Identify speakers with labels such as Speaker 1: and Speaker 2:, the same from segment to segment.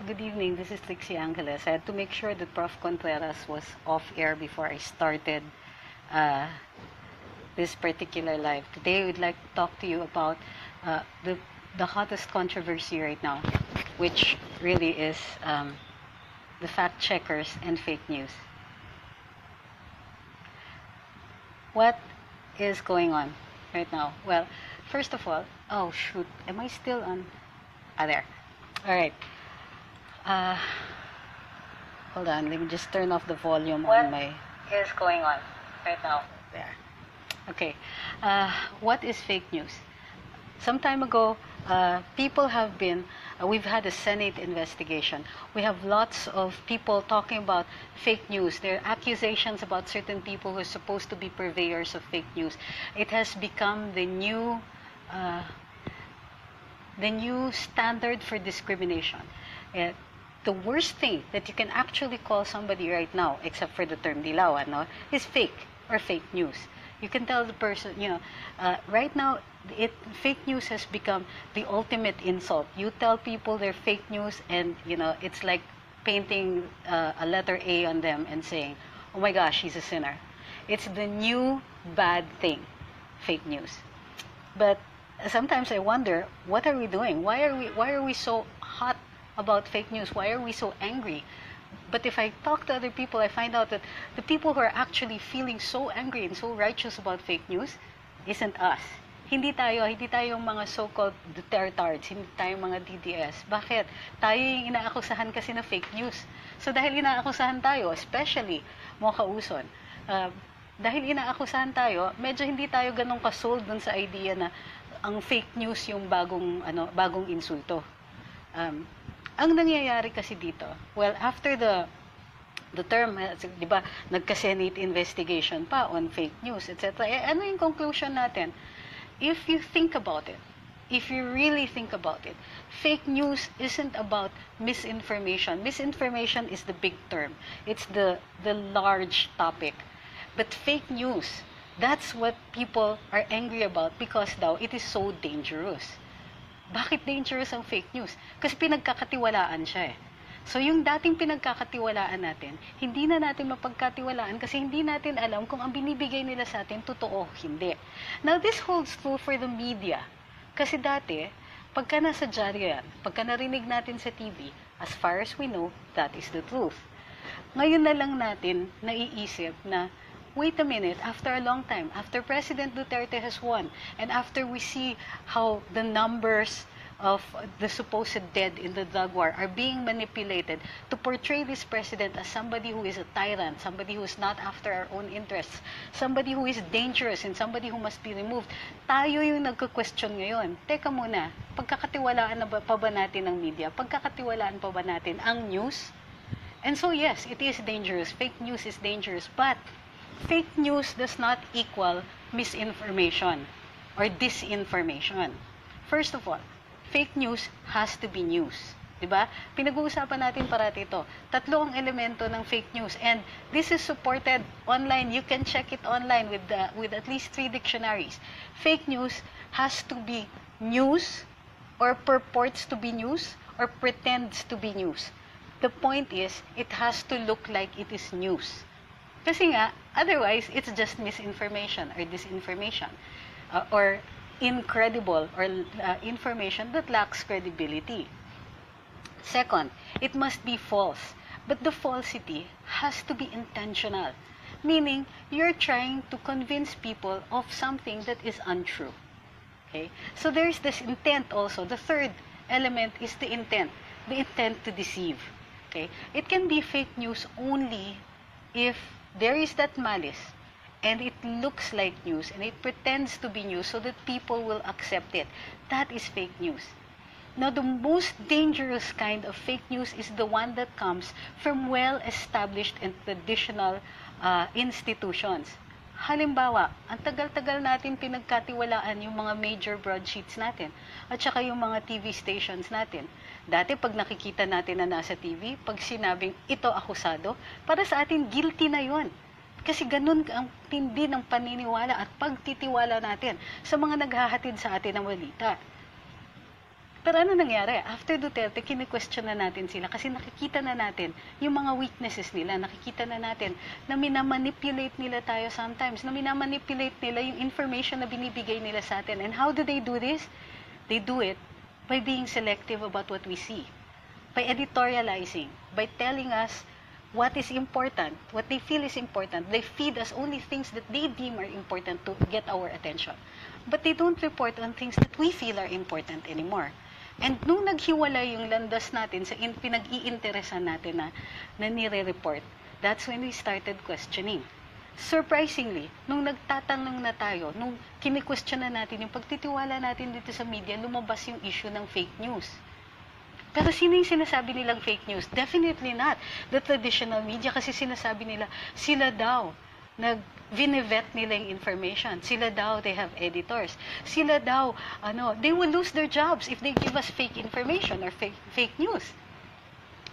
Speaker 1: Good evening, this is Trixie. I had to make sure that Prof. Contreras was off air before I started uh, this particular live. Today, we'd like to talk to you about uh, the, the hottest controversy right now, which really is the fact checkers and fake news. What is going on right now? Well, first of all, oh shoot, am I still on? There. All right. Hold on, let me just turn off the volume on my... What is going on right now? There. Okay. What is fake news? Some time ago, people have been... we've had a Senate investigation. We have lots of people talking about fake news. There are accusations about certain people who are supposed to be purveyors of fake news. It has become the new standard for discrimination. The worst thing that you can actually call somebody right now, except for the term dilawan, no, is fake or fake news. You can tell the person, right now, fake news has become the ultimate insult. You tell people they're fake news, and it's like painting a letter A on them and saying, "Oh my gosh, he's a sinner." It's the new bad thing, fake news. But sometimes I wonder, what are we doing? Why are we so hot about fake news? Why are we so angry? But if I talk to other people, I find out that the people who are actually feeling so angry and so righteous about fake news isn't us. Hindi tayo yung mga so-called Dutertards, hindi tayo mga DDS. Bakit? Tayo yung inaakusahan kasi na fake news. So dahil inaakusahan tayo, especially mga kauson, dahil inaakusahan tayo, medyo hindi tayo ganun kasold dun sa idea na ang fake news yung bagong insulto. Ang nangyayari kasi dito, well, after the term, di ba, nagka-Senate investigation pa on fake news, etc. Ano yung conclusion natin? If you think about it, if you really think about it, fake news isn't about misinformation. Misinformation is the big term. It's the large topic. But fake news, that's what people are angry about because daw it is so dangerous. Bakit dangerous ang fake news? Kasi pinagkakatiwalaan siya eh. So yung dating pinagkakatiwalaan natin, hindi na natin mapagkatiwalaan kasi hindi natin alam kung ang binibigay nila sa atin totoo, hindi. Now this holds true for the media. Kasi dati, pagka nasa dyaryo yan, pagka narinig natin sa TV, as far as we know, that is the truth. Ngayon na lang natin naiisip na, wait a minute, after a long time, after President Duterte has won, and after we see how the numbers of the supposed dead in the drug war are being manipulated to portray this president as somebody who is a tyrant, somebody who is not after our own interests, somebody who is dangerous, and somebody who must be removed, tayo yung nagko-question ngayon. Teka muna, pagkakatiwalaan na pa ba natin ang media? Pagkakatiwalaan pa ba natin ang news? And so yes, it is dangerous. Fake news is dangerous, but fake news does not equal misinformation or disinformation. First of all, fake news has to be news. Diba? Pinag-uusapan natin parati ito. Tatlo ang elemento ng fake news, and this is supported online. You can check it online with at least 3 dictionaries. Fake news has to be news, or purports to be news, or pretends to be news. The point is, it has to look like it is news. Kasi nga, otherwise, it's just misinformation or disinformation or incredible or information that lacks credibility. Second, it must be false. But the falsity has to be intentional. Meaning, you're trying to convince people of something that is untrue. Okay? So there's this intent also. The third element is the intent to deceive. Okay? It can be fake news only if there is that malice, and it looks like news, and it pretends to be news so that people will accept it. That is fake news. Now, the most dangerous kind of fake news is the one that comes from well-established and traditional institutions. Halimbawa, ang tagal-tagal natin pinagkatiwalaan yung mga major broadsheets natin at saka yung mga TV stations natin. Dati, pag nakikita natin na nasa TV, pag sinabing ito akusado, para sa atin guilty na yon. Kasi ganun ang tindi ng paniniwala at pagtitiwala natin sa mga naghahatid sa atin ng balita. Pero ano nangyari? After Duterte, kine-question na natin sila kasi nakikita na natin yung mga weaknesses nila. Nakikita na natin na minamanipulate nila tayo sometimes, na minamanipulate nila yung information na binibigay nila sa atin. And how do they do this? They do it by being selective about what we see, by editorializing, by telling us what is important, what they feel is important. They feed us only things that they deem are important to get our attention. But they don't report on things that we feel are important anymore. And nung naghiwalay yung landas natin sa pinag-iinteresan natin na nire-report, that's when we started questioning. Surprisingly, nung nagtatanong na tayo, nung kini-question na natin yung pagtitiwala natin dito sa media, lumabas yung issue ng fake news. Pero sino yung sinasabi nilang fake news? Definitely not the traditional media, kasi sinasabi nila, sila daw, vinevet nila yung information. Sila daw, they have editors. Sila daw, they will lose their jobs if they give us fake information or fake news.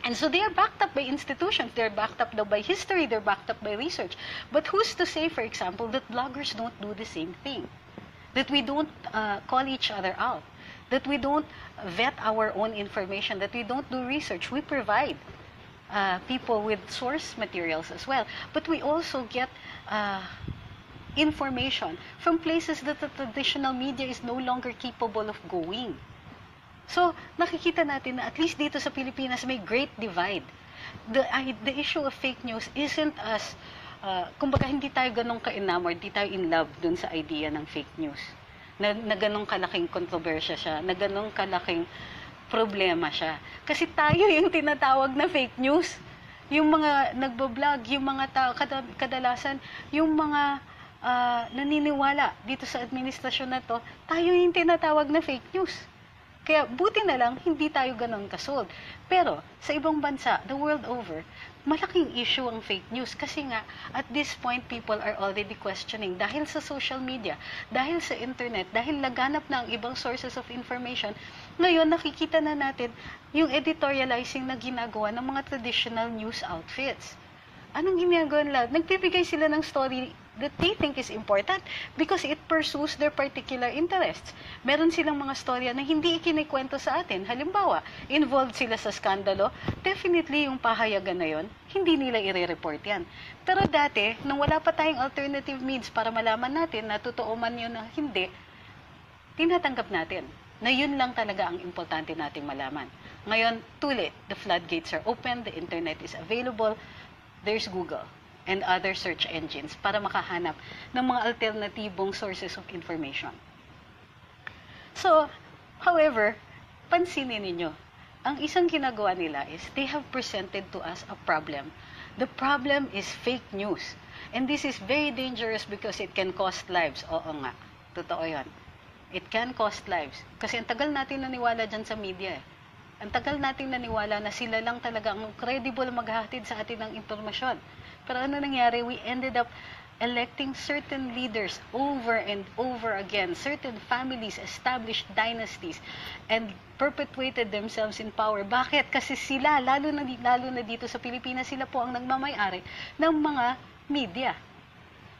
Speaker 1: And so they are backed up by institutions. They're backed up by history. They're backed up by research. But who's to say, for example, that bloggers don't do the same thing? That we don't call each other out? That we don't vet our own information? That we don't do research? We provide people with source materials as well. But we also get information from places that the traditional media is no longer capable of going. So, nakikita natin na at least dito sa Pilipinas may great divide. The issue of fake news isn't as, kumbaga hindi tayo ganong ka-enamored, hindi tayo in love dun sa idea ng fake news. Na ganong kalaking kontrobersya siya, na ganong kalaking problema siya. Kasi tayo yung tinatawag na fake news. Yung mga nagbablog, yung mga tao, kadalasan, yung mga naniniwala dito sa administrasyon na to, tayo yung tinatawag na fake news. Kaya buti na lang, hindi tayo ganon kasold. Pero sa ibang bansa, the world over, malaking issue ang fake news. Kasi nga, at this point, people are already questioning. Dahil sa social media, dahil sa internet, dahil laganap na ang ibang sources of information, ngayon nakikita na natin yung editorializing na ginagawa ng mga traditional news outfits. Anong ginagawa nila? Nagbibigay sila ng story that they think is important because it pursues their particular interests. Meron silang mga storya na hindi ikinikwento sa atin. Halimbawa, involved sila sa skandalo, definitely yung pahayagan na yon, hindi nila i-report yan. Pero dati, nung wala pa tayong alternative means para malaman natin na totoo man yun na hindi, tinatanggap natin na yun lang talaga ang importante nating malaman. Ngayon, too late. The floodgates are open, the internet is available, there's Google and other search engines para makahanap ng mga alternatibong sources of information. So, however, pansinin ninyo, ang isang ginagawa nila is they have presented to us a problem. The problem is fake news. And this is very dangerous because it can cost lives. Oo nga, totoo yan. It can cost lives. Kasi ang tagal natin naniwala dyan sa media eh. Ang tagal nating naniwala na sila lang talaga ang credible maghahatid sa atin ng impormasyon. Pero ano nangyari? We ended up electing certain leaders over and over again. Certain families established dynasties and perpetuated themselves in power. Bakit? Kasi sila, lalo na dito sa Pilipinas, sila po ang nagmamay-ari ng mga media.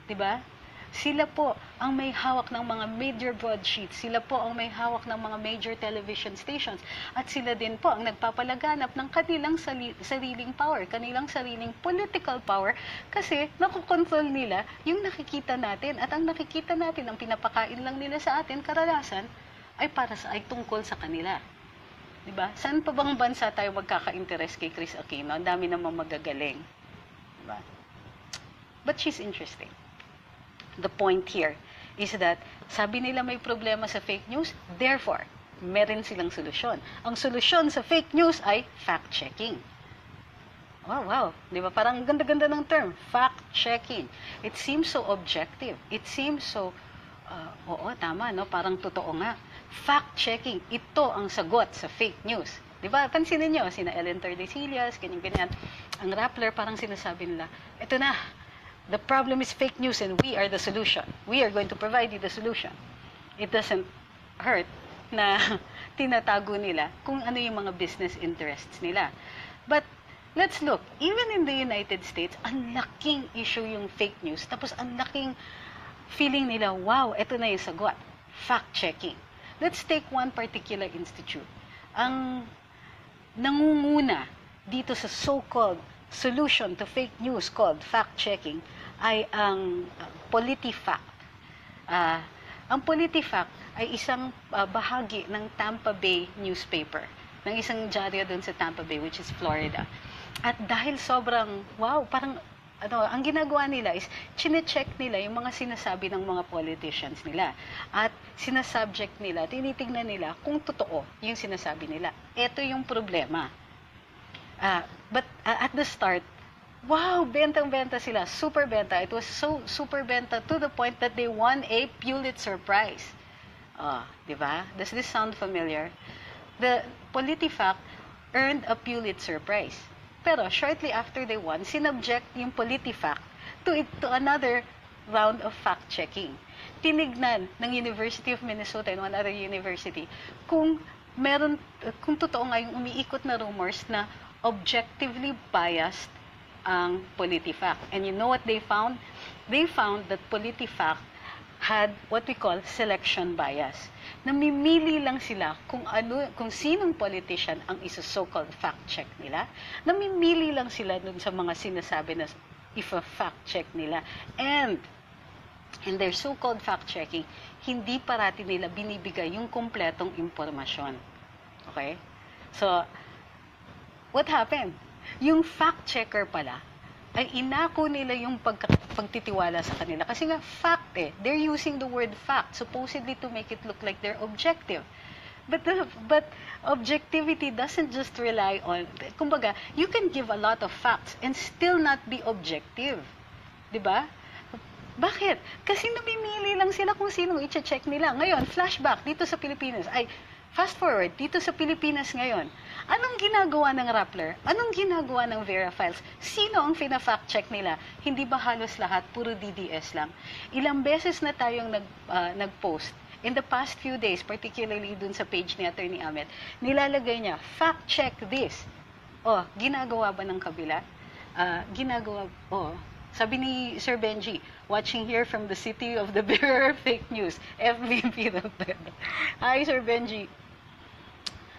Speaker 1: Diba? Sila po ang may hawak ng mga major broadsheets. Sila po ang may hawak ng mga major television stations. At sila din po ang nagpapalaganap ng kanilang sariling power, kanilang sariling political power, kasi nakokontrol nila yung nakikita natin. At ang nakikita natin, ang pinapakain lang nila sa atin, kadalasan, ay tungkol sa kanila. Diba? Saan pa bang bansa tayo magkaka-interest kay Chris Aquino? Ang dami namang magagaling. Diba? But she's interesting. The point here is that sabi nila may problema sa fake news, therefore, meron silang solusyon. Ang solusyon sa fake news ay fact-checking. Oh, wow. Di ba? Parang ganda-ganda ng term, fact-checking. It seems so objective. It seems so, oo, tama, no? Parang totoo nga. Fact-checking, ito ang sagot sa fake news. Di ba? Pansinin nyo, sina Ellen Tordesillas, ganyan-ganyan. Ang Rappler, parang sinasabi nila, ito na, the problem is fake news and we are the solution. We are going to provide you the solution. It doesn't hurt na tinatago nila kung ano yung mga business interests nila. But let's look, even in the United States, ang laking issue yung fake news. Tapos ang laking feeling nila, wow, ito na yung sagot. Fact-checking. Let's take one particular institute. ang nangunguna dito sa so-called solution to fake news called fact-checking ay ang PolitiFact. Ang PolitiFact ay isang bahagi ng Tampa Bay newspaper, ng isang dyaryo dun sa Tampa Bay, which is Florida. At dahil sobrang, wow, parang, ang ginagawa nila is, chine-check nila yung mga sinasabi ng mga politicians nila. At sinasubject nila, tinitignan nila kung totoo yung sinasabi nila. Ito yung problema. But at the start, wow, bentang-benta sila. Super benta. It was so super benta to the point that they won a Pulitzer Prize. Di ba? Does this sound familiar? The PolitiFact earned a Pulitzer Prize. Pero shortly after they won, sinubject yung PolitiFact to another round of fact-checking. Tinignan ng University of Minnesota and one other university kung totoo nga yung umiikot na rumors na objectively biased ang PolitiFact. And you know what they found? They found that PolitiFact had what we call selection bias. Namimili lang sila kung sinong politician ang so-called fact-check nila. Namimili lang sila dun sa mga sinasabi na if-fact-check nila. And in their so-called fact-checking, hindi parati nila binibigay yung kumpletong impormasyon. Okay? So, what happened? Yung fact-checker pala, ay inako nila yung pagtitiwala sa kanila. Kasi nga, fact eh. They're using the word fact, supposedly to make it look like they're objective. But objectivity doesn't just rely on, kumbaga, you can give a lot of facts and still not be objective. Diba? Bakit? Kasi namimili lang sila kung sinong i-check nila. Ngayon, flashback dito sa Pilipinas. Fast forward, dito sa Pilipinas ngayon, anong ginagawa ng Rappler? Anong ginagawa ng Verifiles? Sino ang fina-fact check nila? Hindi ba halos lahat? Puro DDS lang. Ilang beses na tayong nag-post. In the past few days, particularly dun sa page ni Attorney Ahmed, nilalagay niya, fact check this. Ginagawa ba ng kabila? Sabi ni Sir Benji, watching here from the city of the bearer of fake news, FBP. Hi, Sir Benji.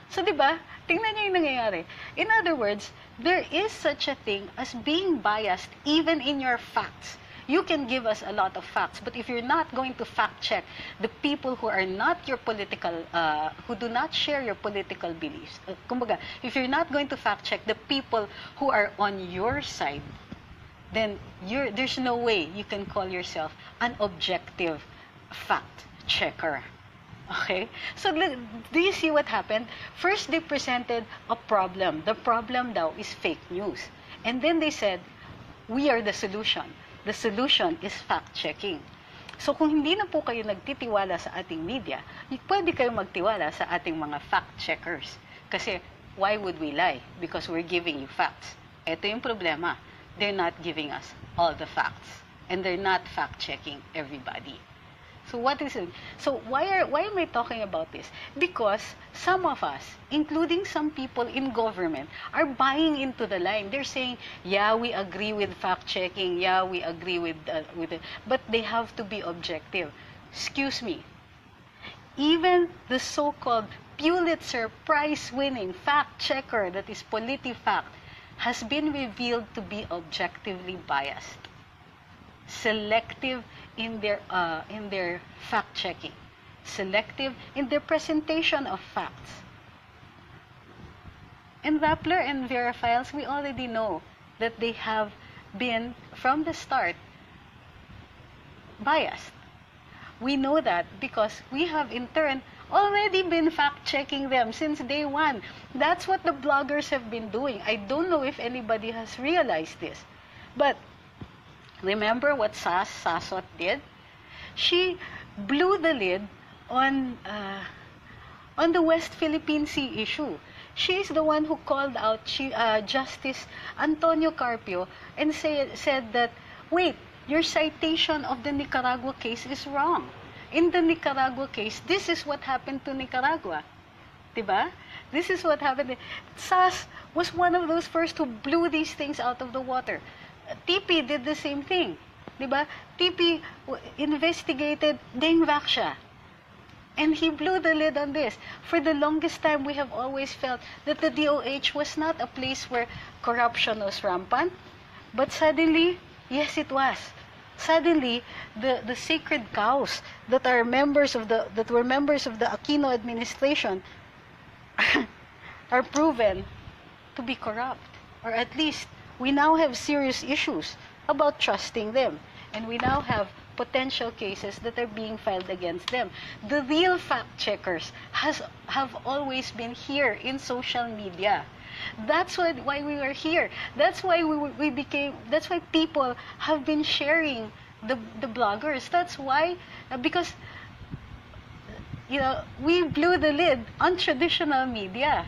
Speaker 1: So, di ba? Tingnan niyo yung nangyayari. In other words, there is such a thing as being biased even in your facts. You can give us a lot of facts, but if you're not going to fact check the people who are not your political, who do not share your political beliefs, kumbaga, if you're not going to fact check the people who are on your side, then there's no way you can call yourself an objective fact checker. Okay? So, do you see what happened? First, they presented a problem. The problem daw is fake news. And then they said, we are the solution. The solution is fact-checking. So, kung hindi na po kayo nagtitiwala sa ating media, pwede kayo magtiwala sa ating mga fact-checkers. Kasi, why would we lie? Because we're giving you facts. Ito yung problema. They're not giving us all the facts. And they're not fact-checking everybody. So what is it? So why am I talking about this? Because some of us, including some people in government, are buying into the line. They're saying, yeah, we agree with fact-checking. Yeah, we agree with it. But they have to be objective. Excuse me. Even the so-called Pulitzer Prize-winning fact-checker that is PolitiFact has been revealed to be objectively biased, selective in their fact-checking, selective in their presentation of facts. And Rappler and Verifiles, we already know that they have been, from the start, biased. We know that because we have, in turn, already been fact-checking them since day one. That's what the bloggers have been doing. I don't know if anybody has realized this. But remember what Sasot did? She blew the lid on the West Philippine Sea issue. She is the one who called out Justice Antonio Carpio and said that, wait, your citation of the Nicaragua case is wrong. In the Nicaragua case, this is what happened to Nicaragua. Diba? This is what happened. SAS was one of those first who blew these things out of the water. TP did the same thing. Diba? TP investigated Deng Vaxia. And he blew the lid on this. For the longest time, we have always felt that the DOH was not a place where corruption was rampant. But suddenly, yes, it was. Suddenly, the sacred cows that were members of the Aquino administration are proven to be corrupt. Or at least, we now have serious issues about trusting them. And we now have potential cases that are being filed against them. The real fact checkers have always been here in social media. That's why we were here. That's why that's why people have been sharing the bloggers. That's why, because we blew the lid on traditional media.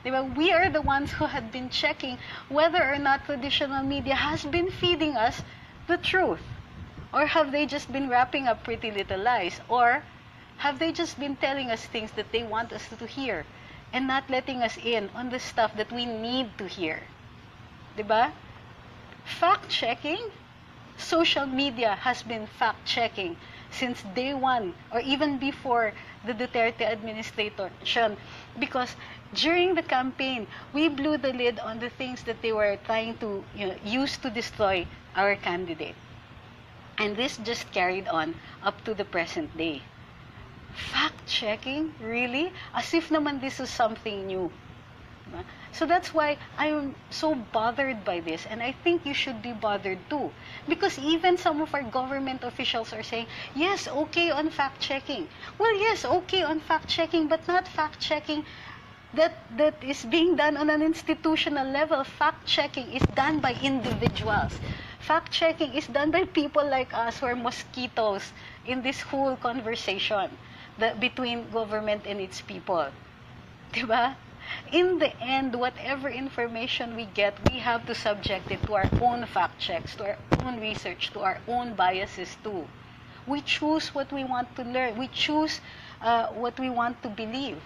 Speaker 1: We are the ones who had been checking whether or not traditional media has been feeding us the truth. Or have they just been wrapping up pretty little lies? Or have they just been telling us things that they want us to hear and not letting us in on the stuff that we need to hear? Diba? Fact-checking, social media has been fact-checking since day one or even before the Duterte administration, because during the campaign, we blew the lid on the things that they were trying to use to destroy our candidate. And this just carried on up to the present day. Fact-checking? Really? As if naman this is something new. So that's why I'm so bothered by this. And I think you should be bothered too. Because even some of our government officials are saying, yes, okay on fact-checking. Well, yes, okay on fact-checking, but not fact-checking that is being done on an institutional level. Fact-checking is done by individuals. Fact-checking is done by people like us who are mosquitoes in this whole conversation between government and its people. Diba? In the end, whatever information we get, we have to subject it to our own fact checks, to our own research, to our own biases too. We choose what we want to learn. We choose what we want to believe.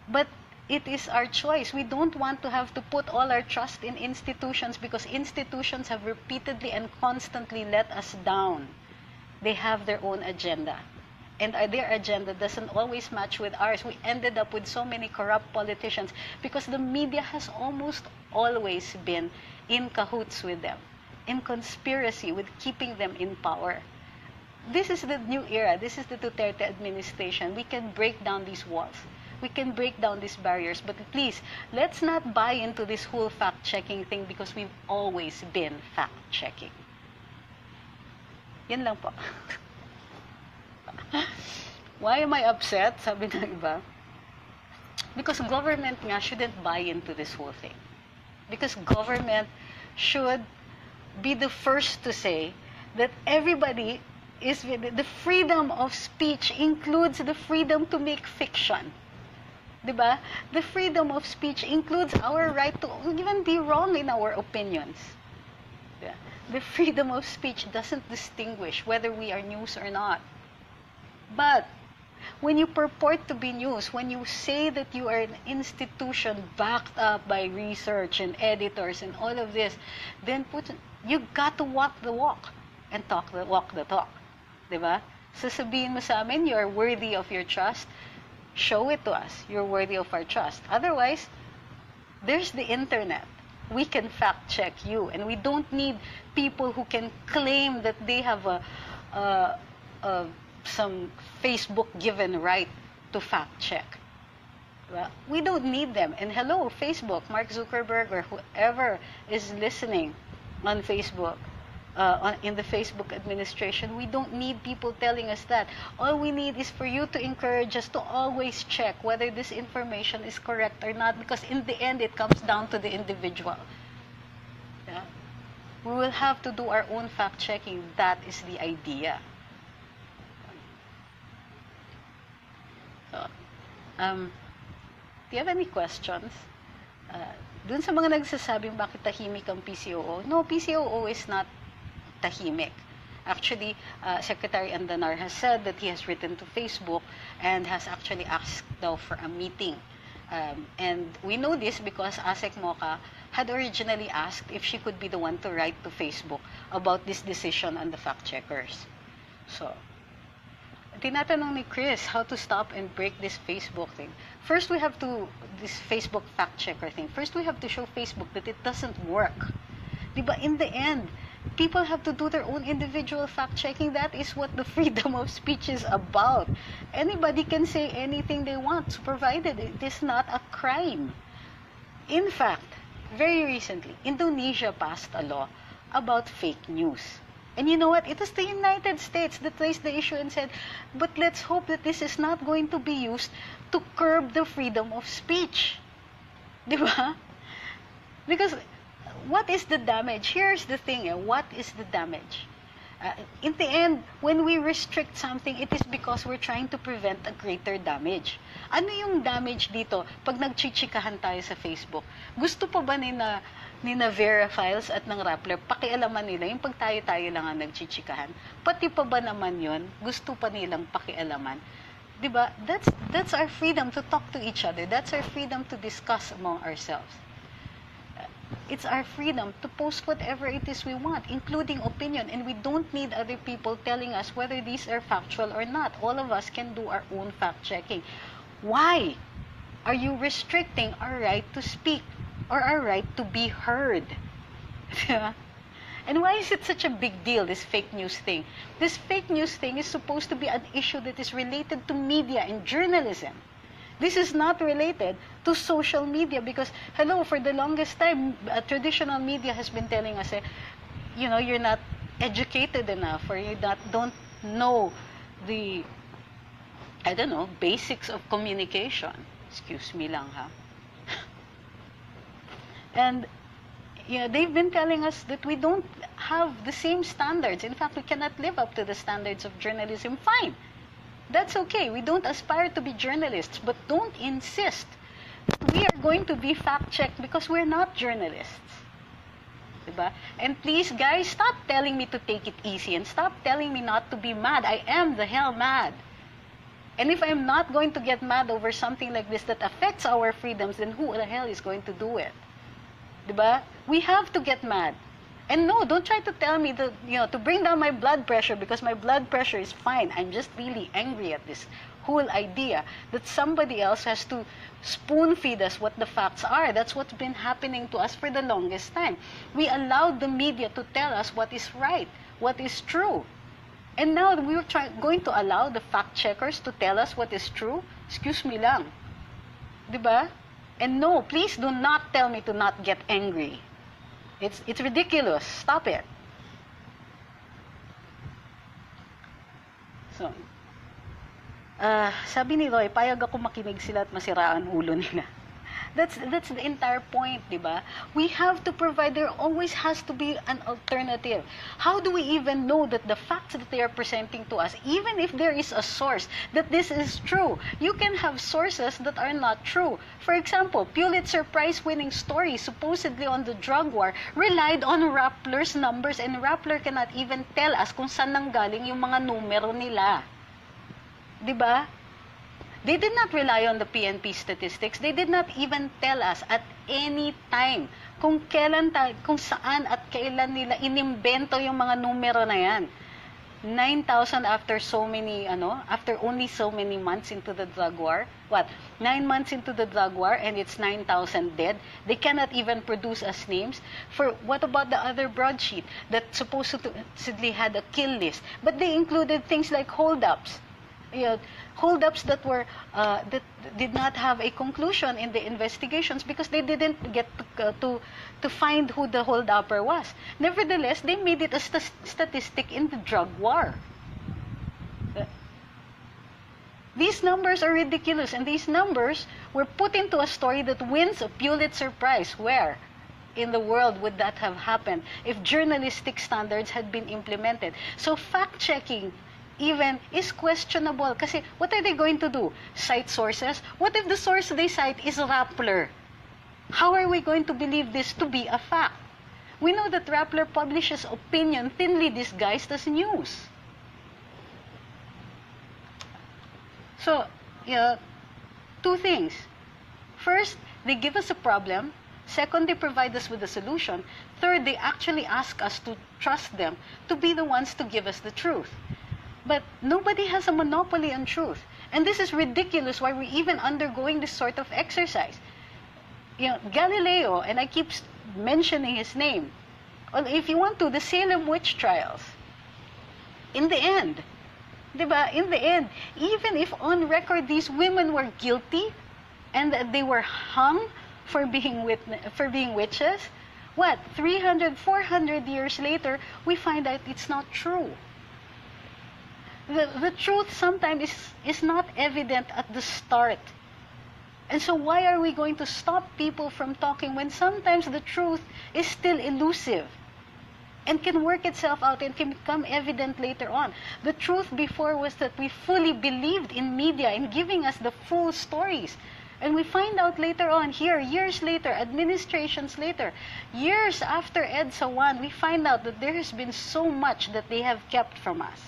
Speaker 1: But it is our choice. We don't want to have to put all our trust in institutions because institutions have repeatedly and constantly let us down. They have their own agenda. And their agenda doesn't always match with ours. We ended up with so many corrupt politicians because the media has almost always been in cahoots with them, in conspiracy with keeping them in power. This is the new era. This is the Duterte administration. We can break down these walls. We can break down these barriers. But please, let's not buy into this whole fact-checking thing because we've always been fact-checking. Yan lang po. Why am I upset? Sabi ng iba. Because government nga shouldn't buy into this whole thing. Because government should be the first to say that everybody is, the freedom of speech includes the freedom to make fiction. Diba? The freedom of speech includes our right to even be wrong in our opinions. Yeah. The freedom of speech doesn't distinguish whether we are news or not. But when you purport to be news, when you say that you are an institution backed up by research and editors and all of this, then you got to walk the walk and walk the talk. Diba? Sasabihin mo sa amin, you are worthy of your trust. Show it to us. You're worthy of our trust. Otherwise, there's the internet. We can fact check you. And we don't need people who can claim that they have some Facebook given right to fact check. Well, we don't need them. And hello, Facebook, Mark Zuckerberg or whoever is listening on Facebook, in the Facebook administration, we don't need people telling us that. All we need is for you to encourage us to always check whether this information is correct or not, because in the end, it comes down to the individual. Yeah? We will have to do our own fact-checking. That is the idea. So, do you have any questions? Dun sa mga nagsasabing bakit tahimik ang PCOO, no, PCOO is not tahimik. Actually, Secretary Andanar has said that he has written to Facebook and has actually asked now for a meeting. And we know this because Asek Mocha had originally asked if she could be the one to write to Facebook about this decision on the fact-checkers. So, tinatanong ni Chris how to stop and break this Facebook thing. First, we have to, this Facebook fact checker thing, first we have to show Facebook that it doesn't work. Diba? In the end, people have to do their own individual fact checking. That is what the freedom of speech is about. Anybody can say anything they want, provided it is not a crime. In fact, very recently, Indonesia passed a law about fake news. And you know what? It was the United States that raised the issue and said, but let's hope that this is not going to be used to curb the freedom of speech. Diba? Because what is the damage? Here's the thing, what is the damage? In the end, when we restrict something, it is because we're trying to prevent a greater damage. Ano yung damage dito pag nagchichikahan tayo sa Facebook? Gusto pa ba ni na Vera Files at ng Rappler, pakialaman nila yung pag tayo-tayo lang ang nagchichikahan? Pati pa ba naman yon? Gusto pa nilang pakialaman? Diba? That's our freedom to talk to each other. That's our freedom to discuss among ourselves. It's our freedom to post whatever it is we want, including opinion, and we don't need other people telling us whether these are factual or not. All of us can do our own fact-checking. Why are you restricting our right to speak or our right to be heard? And why is it such a big deal, this fake news thing? This fake news thing is supposed to be an issue that is related to media and journalism. This is not related to social media because, hello, for the longest time, traditional media has been telling us, you're not educated enough or you don't know the, basics of communication. Excuse me lang, ha? And they've been telling us that we don't have the same standards. In fact, we cannot live up to the standards of journalism. Fine. That's okay. We don't aspire to be journalists, but don't insist that we are going to be fact-checked because we're not journalists. Diba? And please, guys, stop telling me to take it easy and stop telling me not to be mad. I am the hell mad. And if I'm not going to get mad over something like this that affects our freedoms, then who the hell is going to do it? Diba? We have to get mad. And no, don't try to tell me that, to bring down my blood pressure because my blood pressure is fine. I'm just really angry at this whole idea that somebody else has to spoon feed us what the facts are. That's what's been happening to us for the longest time. We allowed the media to tell us what is right, what is true. And now we're going to allow the fact checkers to tell us what is true? Excuse me lang. Diba? And no, please do not tell me to not get angry. It's ridiculous. Stop it. So, sabi ni Roy, payag ako makinig sila at masiraan ulo nila. That's the entire point, diba? We have to provide, there always has to be an alternative. How do we even know that the facts that they are presenting to us, even if there is a source, that this is true? You can have sources that are not true. For example, Pulitzer Prize-winning story supposedly on the drug war relied on Rappler's numbers, and Rappler cannot even tell us kung saan nanggaling yung mga numero nila. Diba? They did not rely on the PNP statistics. They did not even tell us at any time kung saan at kailan nila inimbento yung mga numero na yan. 9,000 after so many, after only so many months into the drug war. 9 months into the drug war and it's 9,000 dead. They cannot even produce us names. What about the other broadsheet that supposedly had a kill list? But they included things like holdups. Holdups that were that did not have a conclusion in the investigations because they didn't get to find who the holdupper was. Nevertheless, they made it a statistic in the drug war. These numbers are ridiculous, and these numbers were put into a story that wins a Pulitzer Prize. Where in the world would that have happened if journalistic standards had been implemented? So fact-checking even is questionable. Kasi what are they going to do? Cite sources? What if the source they cite is Rappler? How are we going to believe this to be a fact? We know that Rappler publishes opinion thinly disguised as news. So, two things. First, they give us a problem. Second, they provide us with a solution. Third, they actually ask us to trust them to be the ones to give us the truth. But nobody has a monopoly on truth. And this is ridiculous why we're even undergoing this sort of exercise. Galileo, and I keep mentioning his name, well, if you want to, the Salem witch trials, in the end, diba? In the end, even if on record these women were guilty and that they were hung for being witches, what, 300, 400 years later, we find out it's not true. The truth sometimes is not evident at the start. And so why are we going to stop people from talking when sometimes the truth is still elusive and can work itself out and can become evident later on? The truth before was that we fully believed in media in giving us the full stories. And we find out later on, here, years later, administrations later, years after EDSA 1, we find out that there has been so much that they have kept from us.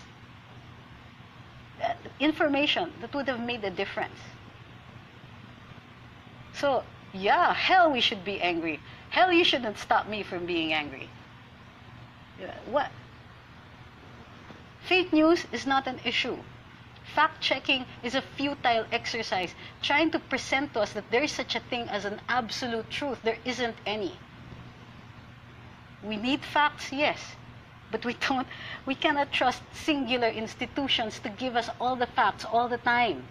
Speaker 1: Information that would have made a difference. So, yeah, hell, we should be angry. Hell, you shouldn't stop me from being angry. What? Fake news is not an issue. Fact-checking is a futile exercise, trying to present to us that there is such a thing as an absolute truth. There isn't any. We need facts, yes, but we cannot trust singular institutions to give us all the facts all the time.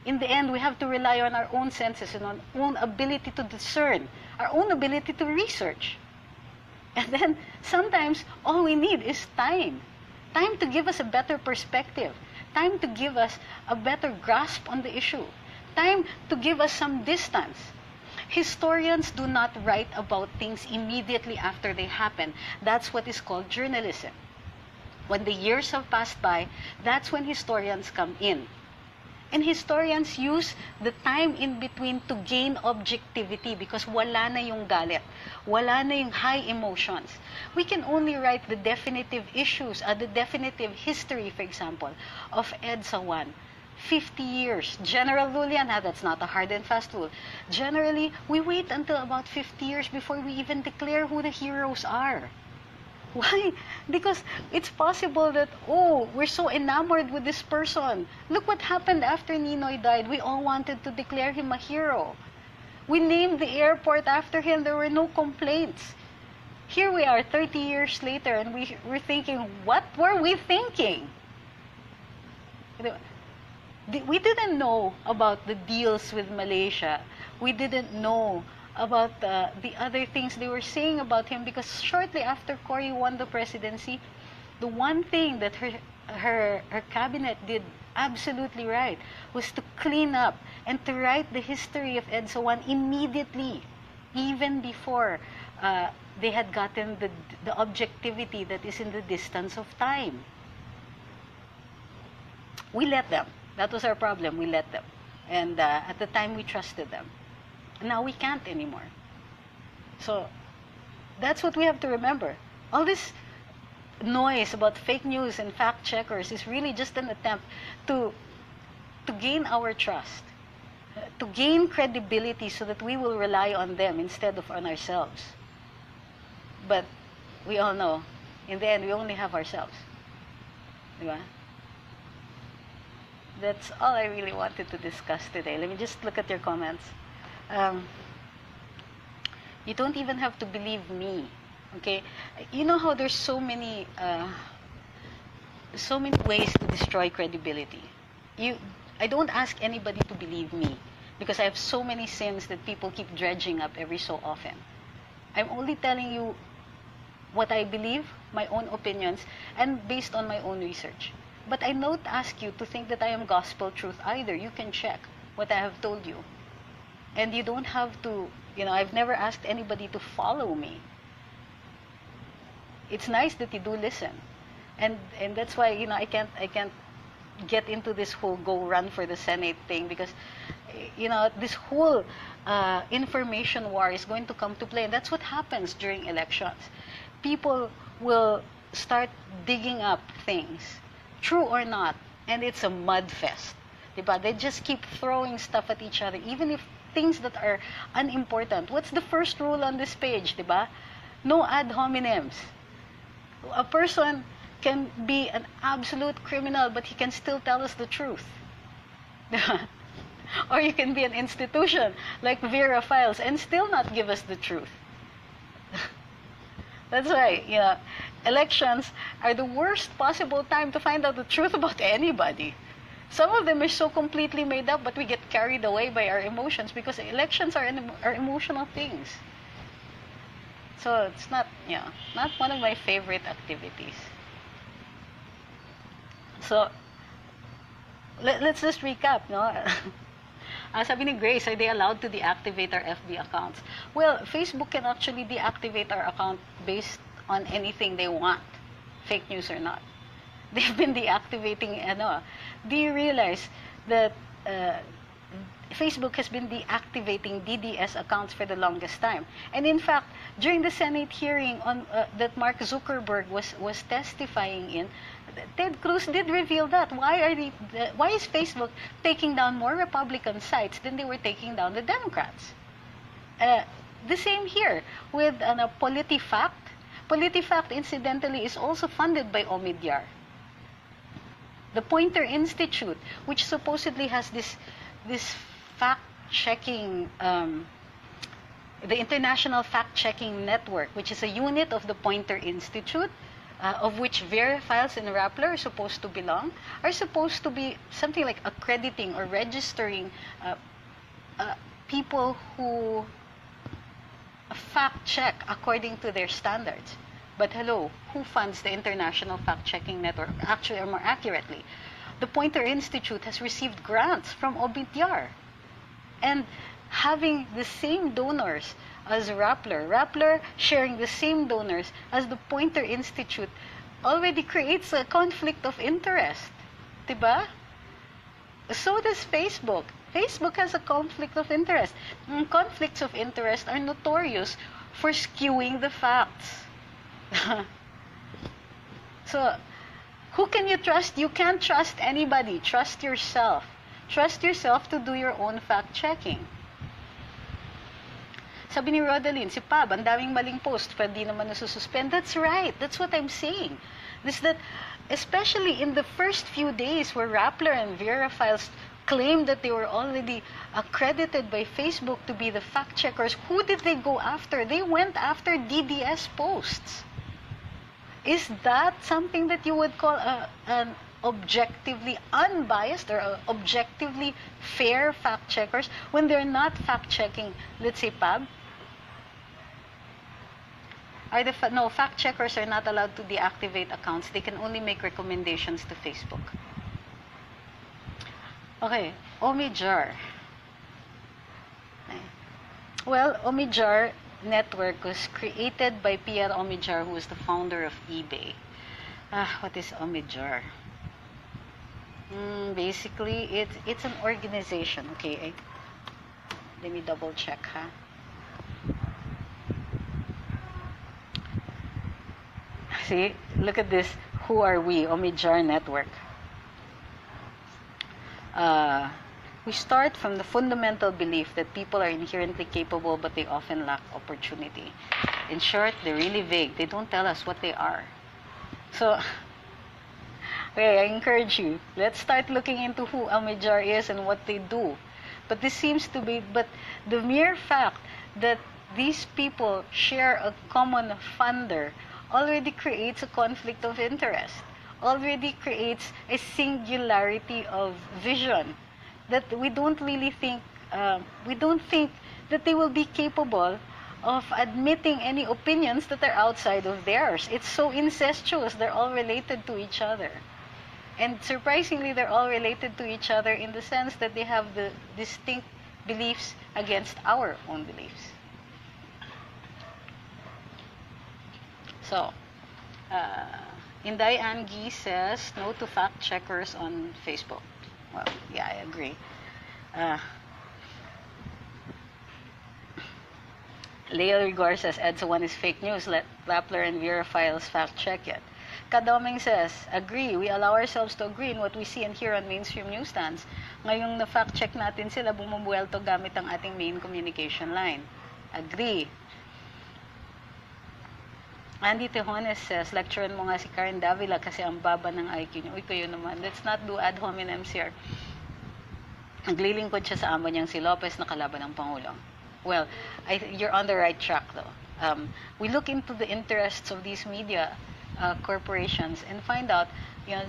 Speaker 1: In the end, we have to rely on our own senses and on our own ability to discern, our own ability to research. And then sometimes all we need is time. Time to give us a better perspective. Time to give us a better grasp on the issue. Time to give us some distance. Historians do not write about things immediately after they happen. That's what is called journalism. When the years have passed by, that's when historians come in. And historians use the time in between to gain objectivity because wala na yung galit. Wala na yung high emotions. We can only write the definitive issues, the definitive history, for example, of EDSA 1. 50 years. General rule yan, that's not a hard and fast rule. Generally, we wait until about 50 years before we even declare who the heroes are. Why? Because it's possible that, we're so enamored with this person. Look what happened after Ninoy died. We all wanted to declare him a hero. We named the airport after him. There were no complaints. Here we are 30 years later and we're thinking, what were we thinking? We didn't know about the deals with Malaysia. We didn't know about the other things they were saying about him because shortly after Cory won the presidency, the one thing that her cabinet did absolutely right was to clean up and to write the history of EDSA 1 immediately, even before they had gotten the objectivity that is in the distance of time. We let them. That was our problem. We let them. And at the time, we trusted them. Now we can't anymore. So that's what we have to remember. All this noise about fake news and fact checkers is really just an attempt to gain our trust, to gain credibility so that we will rely on them instead of on ourselves. But we all know, in the end, we only have ourselves. Diba? That's all I really wanted to discuss today. Let me just look at your comments. You don't even have to believe me, okay? You know how there's so many ways to destroy credibility. I don't ask anybody to believe me because I have so many sins that people keep dredging up every so often. I'm only telling you what I believe, my own opinions, and based on my own research. But I don't ask you to think that I am gospel truth either. You can check what I have told you. And you don't have to, I've never asked anybody to follow me. It's nice that you do listen. And that's why, I can't get into this whole go run for the Senate thing because, this whole information war is going to come to play. And that's what happens during elections. People will start digging up things, true or not, and it's a mud fest. Diba? They just keep throwing stuff at each other, even if things that are unimportant. What's the first rule on this page, diba? No ad hominems. A person can be an absolute criminal, but he can still tell us the truth. Or you can be an institution like Vera Files and still not give us the truth. That's why, elections are the worst possible time to find out the truth about anybody. Some of them are so completely made up, but we get carried away by our emotions because elections are emotional things. So it's not one of my favorite activities. So let's just recap, no? Sabi ni Grace, are they allowed to deactivate our FB accounts? Well, Facebook can actually deactivate our account based on anything they want, fake news or not. They've been deactivating, do you realize that Facebook has been deactivating DDS accounts for the longest time? And in fact, during the Senate hearing on that Mark Zuckerberg was testifying in, Ted Cruz did reveal that. Why is Facebook taking down more Republican sites than they were taking down the Democrats? The same here with PolitiFact. PolitiFact, incidentally, is also funded by Omidyar. The Pointer Institute, which supposedly has this fact-checking, the International Fact-Checking Network, which is a unit of the Pointer Institute, of which Vera Files and Rappler are supposed to belong, are supposed to be something like accrediting or registering people who fact-check according to their standards. But hello, who funds the International Fact-Checking Network? Actually, or more accurately, the Pointer Institute has received grants from Omidyar. And having the same donors as Rappler sharing the same donors as the Pointer Institute already creates a conflict of interest. Diba? So does Facebook. Facebook has a conflict of interest. And conflicts of interest are notorious for skewing the facts. So, who can you trust? You can't trust anybody. Trust yourself. Trust yourself to do your own fact-checking. Sabi ni Rodaline, si Pab, ang daming maling post, pero di naman nasususpend. That's right. That's what I'm saying. That especially in the first few days where Rappler and Vera Files claimed that they were already accredited by Facebook to be the fact-checkers, who did they go after? They went after DDS posts. Is that something that you would call an objectively unbiased or objectively fair fact-checkers when they're not fact-checking, let's say, Pab? No, fact-checkers are not allowed to deactivate accounts. They can only make recommendations to Facebook. Okay, Omidyar. Well, Omidyar network was created by Pierre Omidyar, who is the founder of eBay. What is Omidyar? Basically, it's an organization. Okay, let me double check, See, look at this. Who are we? Omidyar network. We start from the fundamental belief that people are inherently capable, but they often lack opportunity. In short, they're really vague. They don't tell us what they are. So, okay, I encourage you. Let's start looking into who Omidyar is and what they do. But the mere fact that these people share a common funder already creates a conflict of interest. Already creates a singularity of vision that we don't really think, that they will be capable of admitting any opinions that are outside of theirs. It's so incestuous. They're all related to each other. And surprisingly, they're all related to each other in the sense that they have the distinct beliefs against our own beliefs. So, Inday Angie says no to fact checkers on Facebook. Well, yeah, I agree. Leo Rigor says EDSA 1 is fake news. Let Rappler and Vera Files fact check it. Kadoming says, agree. We allow ourselves to agree in what we see and hear on mainstream newsstands. Ngayong na-fact check natin sila, bumubuelto gamit ang ating main communication line. Agree. Andy Tejones says, lecturean mo nga si Karen Davila kasi ang baba ng IQ niya. Uy, kayo naman. Let's not do ad hominem here. Naglilingkod siya sa amo niyang si Lopez na kalaban ng Pangulo. Well, you're on the right track though. We look into the interests of these media corporations and find out,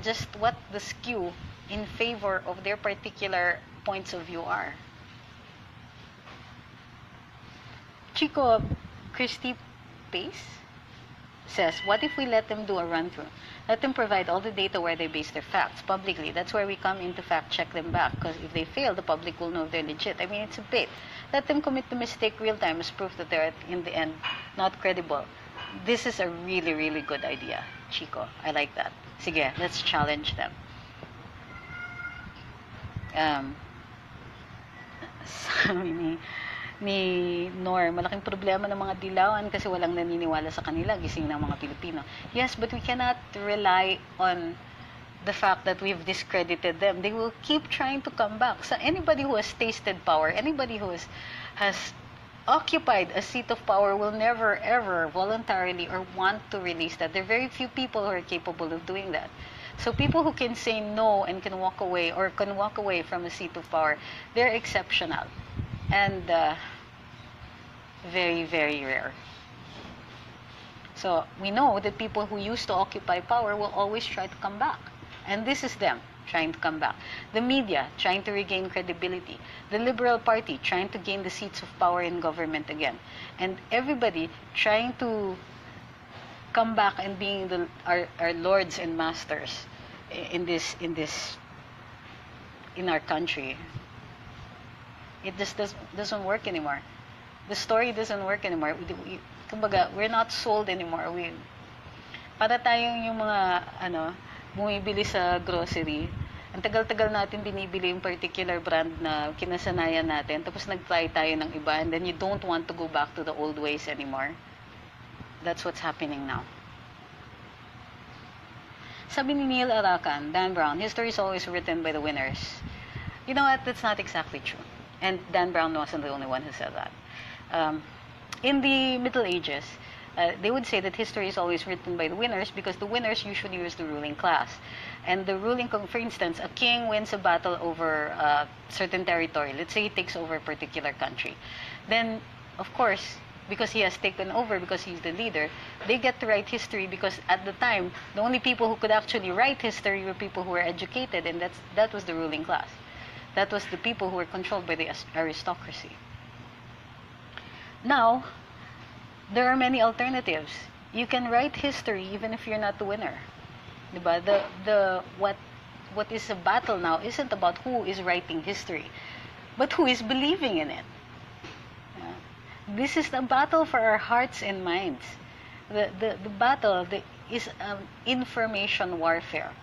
Speaker 1: just what the skew in favor of their particular points of view are. Chico Christy Pace says, what if we let them do a run-through? Let them provide all the data where they base their facts publicly. That's where we come in to fact-check them back, because if they fail, the public will know they're legit. I mean, it's a bait. Let them commit the mistake real-time as proof that they're, in the end, not credible. This is a really, really good idea, Chico. I like that. Sige, let's challenge them. Sabi ni Norm, malaking problema ng mga dilawan kasi walang naniniwala sa kanila, gising ng mga Pilipino. Yes, but we cannot rely on the fact that we've discredited them. They will keep trying to come back. So anybody who has tasted power, anybody who has occupied a seat of power will never ever voluntarily or want to release that. There are very few people who are capable of doing that. So people who can say no and can walk away or can walk away from a seat of power, they're exceptional. And very, very rare. So we know that people who used to occupy power will always try to come back. And this is them trying to come back. The media trying to regain credibility. The Liberal Party trying to gain the seats of power in government again. And everybody trying to come back and being our lords and masters in our country. It just doesn't work anymore. The story doesn't work anymore. Kumbaga, we're not sold anymore. Para tayong yung mga bumibili sa grocery. Ang tagal-tagal natin binibili yung particular brand na kinasanayan natin, tapos nag-try tayo ng iba, and then you don't want to go back to the old ways anymore. That's what's happening now. Sabi ni Neil Arakan, Dan Brown, history is always written by the winners. You know what? That's not exactly true. And Dan Brown wasn't the only one who said that. In the Middle Ages, they would say that history is always written by the winners because the winners usually was the ruling class. And the ruling, for instance, a king wins a battle over a certain territory. Let's say he takes over a particular country. Then, of course, because he has taken over, because he's the leader, they get to write history because at the time, the only people who could actually write history were people who were educated, and that was the ruling class. That was the people who were controlled by the aristocracy. Now, there are many alternatives. You can write history even if you're not the winner. Diba? What is a battle now isn't about who is writing history, but who is believing in it. This is the battle for our hearts and minds. The battle is information warfare.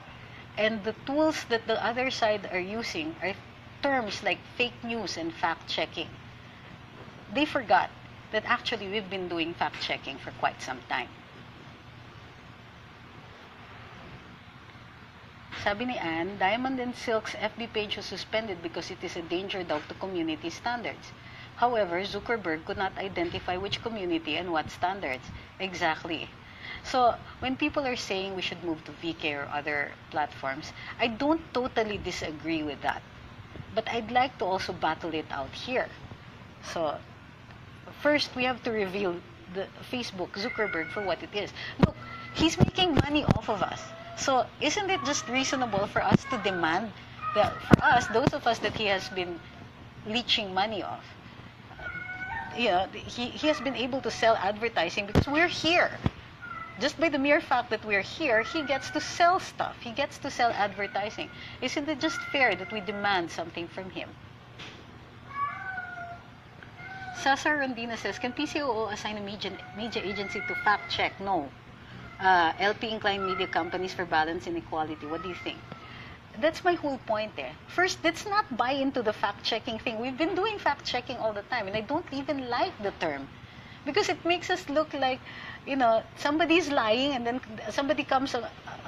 Speaker 1: And the tools that the other side are using are terms like fake news and fact-checking. They forgot that actually we've been doing fact-checking for quite some time. Sabi ni Anne, Diamond and Silk's FB page was suspended because it is a danger daw to community standards. However, Zuckerberg could not identify which community and what standards. Exactly. So, when people are saying we should move to VK or other platforms, I don't totally disagree with that. But I'd like to also battle it out here. So, first, we have to reveal the Facebook, Zuckerberg, for what it is. Look, he's making money off of us. So, isn't it just reasonable for us to demand that, for us, those of us that he has been leeching money off, he has been able to sell advertising because we're here. Just by the mere fact that we're here, he gets to sell stuff. He gets to sell advertising. Isn't it just fair that we demand something from him? Cesar Rondina says, can PCOO assign a media agency to fact-check? No. LP-inclined media companies for balance and equality. What do you think? That's my whole point there. First, let's not buy into the fact-checking thing. We've been doing fact-checking all the time, and I don't even like the term. Because it makes us look like, somebody's lying, and then somebody comes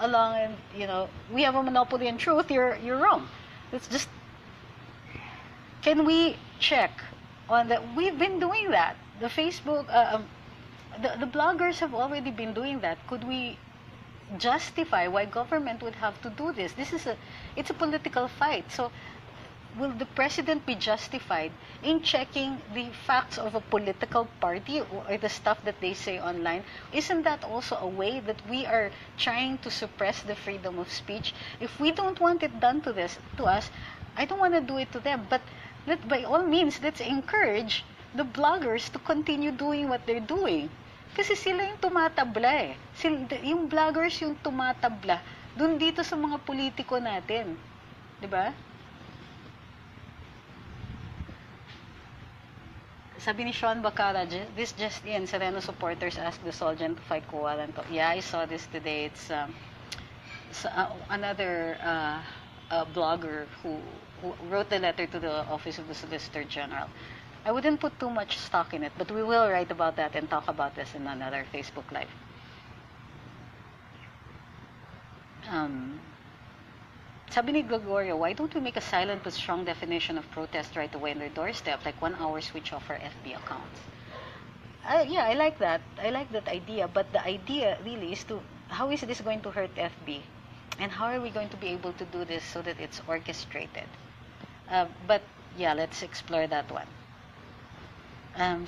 Speaker 1: along and, we have a monopoly on truth, you're wrong. It's just, can we check on that? We've been doing that. The Facebook, the bloggers have already been doing that. Could we justify why government would have to do this? It's a political fight. So will the president be justified in checking the facts of a political party or the stuff that they say online? Isn't that also a way that we are trying to suppress the freedom of speech? If we don't want it done to us, I don't want to do it to them. But by all means, let's encourage the bloggers to continue doing what they're doing. Kasi sila yung tumatabla eh. Yung bloggers yung tumatabla dun dito sa mga politiko natin. 'Di ba? Sabi ni Sean Bacara, this just in, Sereno supporters asked the Soljan to fight Kuwalan. Yeah, I saw this today. It's another blogger who wrote the letter to the Office of the Solicitor General. I wouldn't put too much stock in it, but we will write about that and talk about this in another Facebook Live. Sabi ni Gregorio, why don't we make a silent but strong definition of protest right away on their doorstep, like 1 hour switch off our FB accounts? Yeah, I like that. I like that idea, but the idea really is how is this going to hurt FB? And how are we going to be able to do this so that it's orchestrated? But yeah, let's explore that one.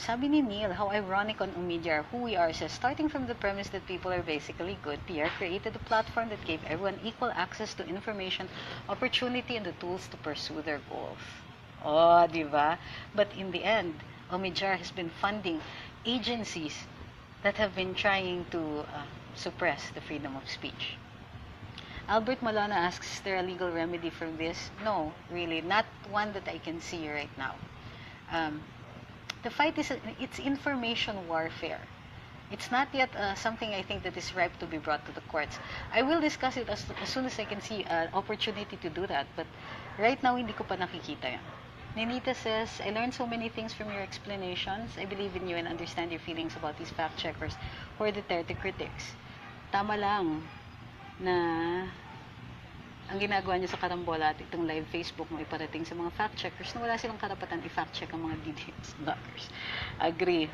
Speaker 1: Sabi ni Neil, how ironic on Omidyar, who we are, says, starting from the premise that people are basically good, PR created a platform that gave everyone equal access to information, opportunity, and the tools to pursue their goals. Oh, diba? But in the end, Omidyar has been funding agencies that have been trying to suppress the freedom of speech. Albert Malana asks, is there a legal remedy for this? No, really, not one that I can see right now. The fight it's information warfare. It's not yet something I think that is ripe to be brought to the courts. I will discuss it as soon as I can see an opportunity to do that. But right now, hindi ko pa nakikita yan. Ninita says, I learned so many things from your explanations. I believe in you and understand your feelings about these fact checkers who are Duterte critics. Tama lang na ang ginagawa niyo sa karambola at itong live Facebook mo iparating sa mga fact-checkers na wala silang karapatan i-fact-check ang mga DDS bloggers. Agree.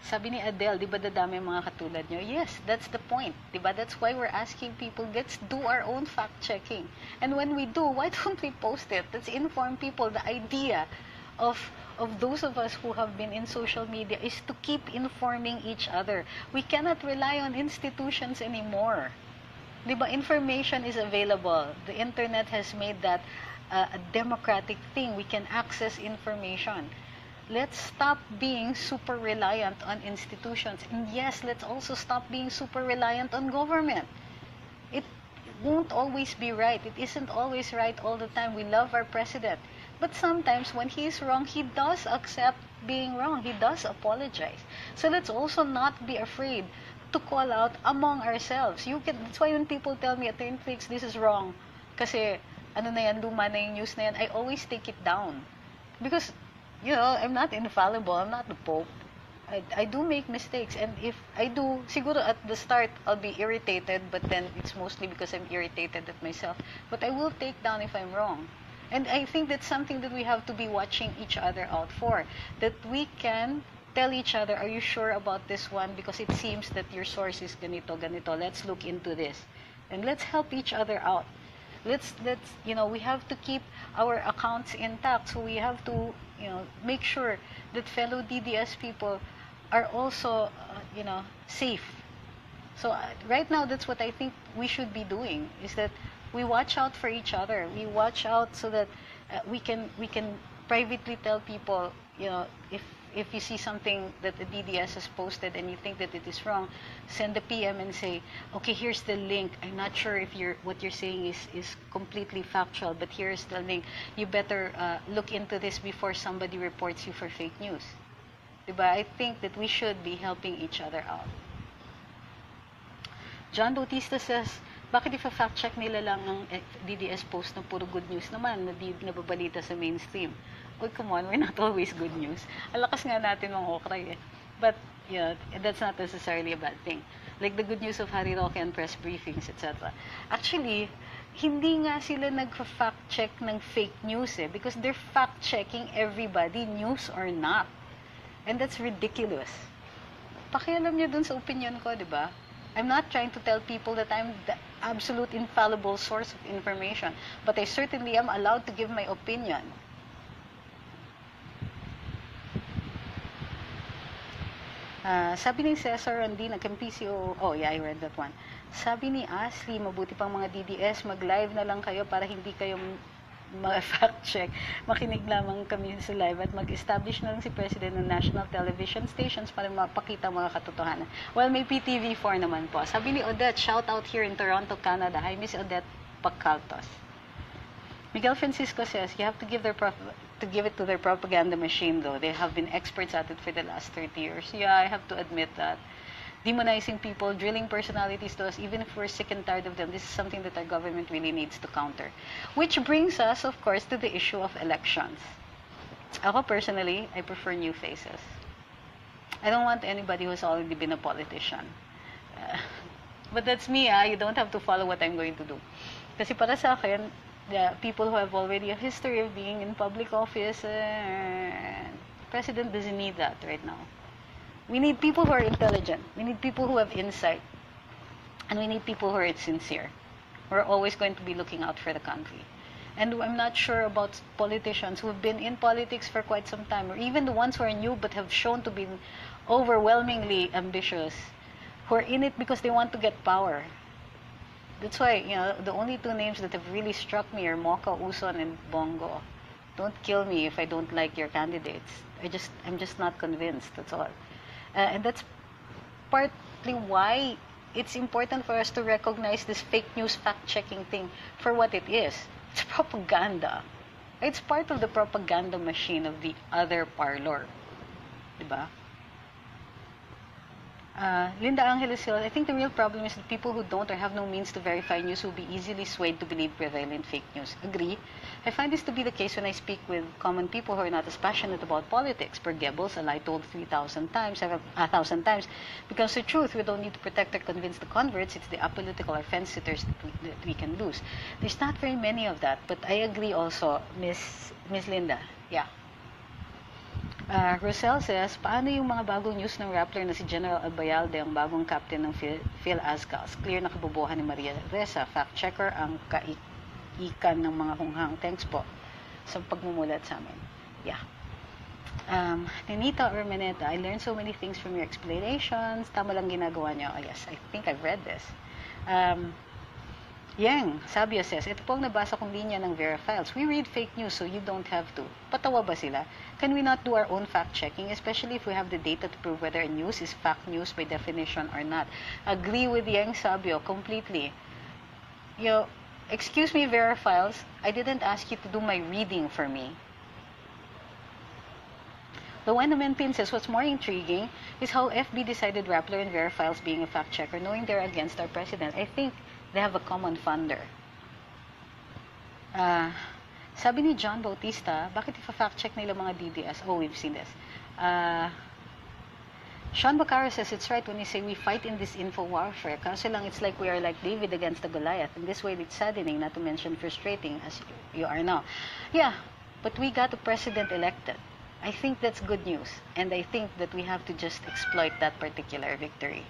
Speaker 1: Sabi ni Adele, di ba dadami ang mga katulad niyo? Yes, that's the point. Di ba? That's why we're asking people, let's do our own fact-checking. And when we do, why don't we post it? Let's inform people. The idea of those of us who have been in social media is to keep informing each other. We cannot rely on institutions anymore. Diba? Information is available. The internet has made that a democratic thing. We can access information. Let's stop being super reliant on institutions. And yes, let's also stop being super reliant on government. It won't always be right. It isn't always right all the time. We love our president. But sometimes when he is wrong, he does accept being wrong. He does apologize. So let's also not be afraid to call out among ourselves. That's why when people tell me, Attorney Trix, this is wrong. Kasi, ano na yan, luma na yung news na yan, I always take it down. Because, I'm not infallible. I'm not the Pope. I do make mistakes. And if I do, siguro at the start, I'll be irritated. But then it's mostly because I'm irritated at myself. But I will take down if I'm wrong. And I think that's something that we have to be watching each other out for. That we can tell each other, are you sure about this one? Because it seems that your source is ganito. Let's look into this. And let's help each other out. Let's we have to keep our accounts intact. So we have to, make sure that fellow DDS people are also, safe. So right now, that's what I think we should be doing, is that we watch out for each other. We watch out so that we can privately tell people, if you see something that the DDS has posted and you think that it is wrong, send a PM and say, okay, here's the link. I'm not sure if what you're saying is completely factual, but here's the link. You better look into this before somebody reports you for fake news. Diba? I think that we should be helping each other out. John Bautista says, bakit ifa-fact check nila lang ang DDS post na puro good news naman na di nababalita sa mainstream? Uy, come on, we're not always good news. Ang lakas nga natin mga okray eh. But, that's not necessarily a bad thing. Like the good news of Harry Roque and press briefings, etc. Actually, hindi nga sila nag-fact check ng fake news eh. Because they're fact checking everybody, news or not. And that's ridiculous. Pakialam niyo dun sa opinion ko, di ba? I'm not trying to tell people that I'm the absolute infallible source of information, but I certainly am allowed to give my opinion. Sabi ni Cesar Randina, PCO, oh yeah, I read that one. Sabi ni Ashley, mabuti pang mga DDS, mag-live na lang kayo para hindi kayo ma-fact check. Makinig lamang kami sa live at mag-establish na lang si President ng national television stations para mapakita mga katotohanan. Well, may PTV4 naman po. Sabi ni Odette, shout out here in Toronto, Canada. Hi, Miss Odette Pacaltos. Miguel Francisco says, you have to give it to their propaganda machine though. They have been experts at it for the last 30 years. Yeah, I have to admit that. Demonizing people, drilling personalities to us, even if we're sick and tired of them, this is something that our government really needs to counter. Which brings us, of course, to the issue of elections. Ako personally, I prefer new faces. I don't want anybody who's already been a politician. But that's me, you don't have to follow what I'm going to do. Kasi para sa akin, the people who have already a history of being in public office, President doesn't need that right now. We need people who are intelligent. We need people who have insight. And we need people who are sincere. We're always going to be looking out for the country. And I'm not sure about politicians who have been in politics for quite some time, or even the ones who are new but have shown to be overwhelmingly ambitious, who are in it because they want to get power. That's why, the only two names that have really struck me are Mocha Uson and Bongo. Don't kill me if I don't like your candidates. I'm just not convinced, that's all. And that's partly why it's important for us to recognize this fake news fact-checking thing for what it is. It's propaganda. It's part of the propaganda machine of the other parlor. Diba? Linda Angeles Hill, I think the real problem is that people who don't or have no means to verify news will be easily swayed to believe prevalent fake news. Agree? I find this to be the case when I speak with common people who are not as passionate about politics. Per Goebbels, a lie told 1,000 times becomes the truth. We don't need to protect or convince the converts. It's the apolitical or fence-sitters that we can lose. There's not very many of that, but I agree also, Miss Linda. Yeah. Rosel says, paano yung mga bagong news ng Rappler na si General Albayalde ang bagong captain ng Phil Azcals? Clear na kabobohan ni Maria Reza, fact-checker ang kaikikan ng mga hunghang. Thanks po sa pagmumulat sa amin. Yeah. Ninita Urmeneta, I learned so many things from your explanations. Tama lang ginagawa niyo. Oh, yes, I think I've read this. Yang Sabio says, ito po ang nabasa kong linya ng Verifiles. We read fake news so you don't have to. Patawa ba sila? Can we not do our own fact-checking, especially if we have the data to prove whether a news is fact news by definition or not? Agree with Yang Sabio completely. Excuse me, Verifiles, I didn't ask you to do my reading for me. Luana Menpin says, what's more intriguing is how FB decided Rappler and Verifiles being a fact-checker, knowing they're against our president. I think they have a common funder. Sabi ni John Bautista, bakit ifa-fact-check nila mga DDS? Oh, we've seen this. Sean Bacaro says, it's right when you say we fight in this info warfare. Kaso lang, it's like we are like David against the Goliath. In this way, it's saddening, not to mention frustrating, as you are now. Yeah, but we got a president elected. I think that's good news. And I think that we have to just exploit that particular victory.